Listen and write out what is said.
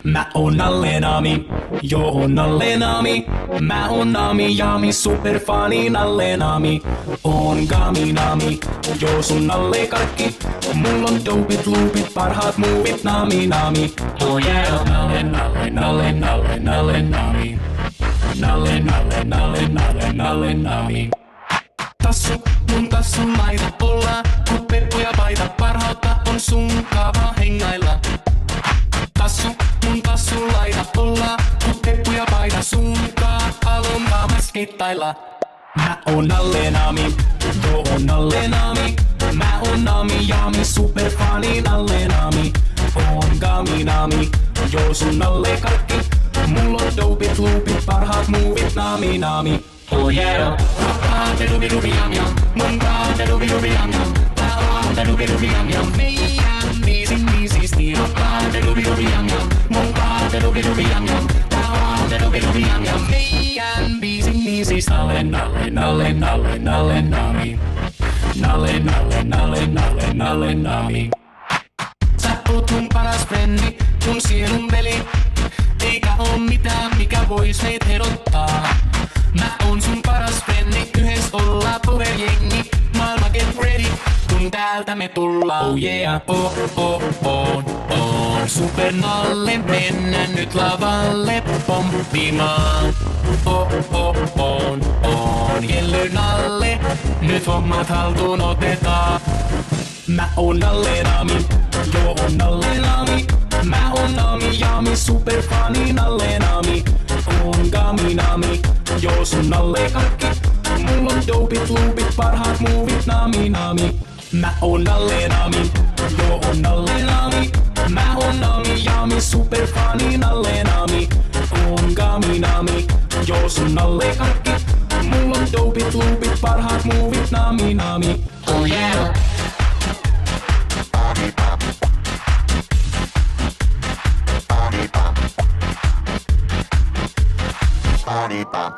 Mä oon Nalle Nami, joo oon Nalle Nami. Mä oon Nami Jami, superfani Nalle Nami. Oon Gami Nami, joo sun Nalle Karkki. Mulla on dopit, loopit, parhaat muuvit Nami Nami. Oh yeah, Nalle Nalle Nalle Nalle Nalle Nami. Nalle Nalle Nalle Nalle Nalle Nami. Tassu, mun tassun laita olla, kun peppuja paita parhautta on sunkaan vaan hengailla. Tassu, mun tassun laita olla, kun peppuja paita sunkaan alun vaan maskittailla. Mä oon Nalle Nami, joo oon Nalle Nami. Mä oon Nami Jami, superfani Nalle Nami. Oon Gami Nami, joo sun Nalle Karkki. Mulla on dopit, loopit, parhaat muuvit Nami Nami. Oh yeah, da dubi dubi yum yum, mun da dubi dubi yum yum, da dubi dubi yum yum, meidän biisi stiil. Da dubi dubi yum yum, mun da dubi dubi yum yum, da dubi dubi yum yum, meidän biisi Nalle Nalle Nalle Nalle Nalle Nami. Nalle Nalle Nalle Nalle Nalle Nami. Sä oot mun paras frendi, mun sielun veli, eikä oo mitään mikä vois meitä erottaa. Mä oon sun paras frendi, yhdessä ollaan powerjengi. Maailma get ready, kun täältä me tullaan. Oh yeah, on Super Nalle, mennä nyt lavalle pomppimaan. On Jelly Nalle, nyt hommat haltuun otetaan. Mä oon Nalle Nami, joo oon Nalle Nami. Mä oon Nami Jami, superfani Nalle Nami. Oon Gami Nami, joo sun Nalle Karkki. Mulla on dopit, loopit, parhaat muuvit Nami Nami. Mä oon Nalle Nami, joo oon Nalle Nami. Mä oon Nami Jami, superfani Nalle Nami. Oon Gami Nami, joo sun Nalle Karkki. Mulla on dopit, loopit, parhaat muuvit Nami Nami. Oh yeah. Body pop.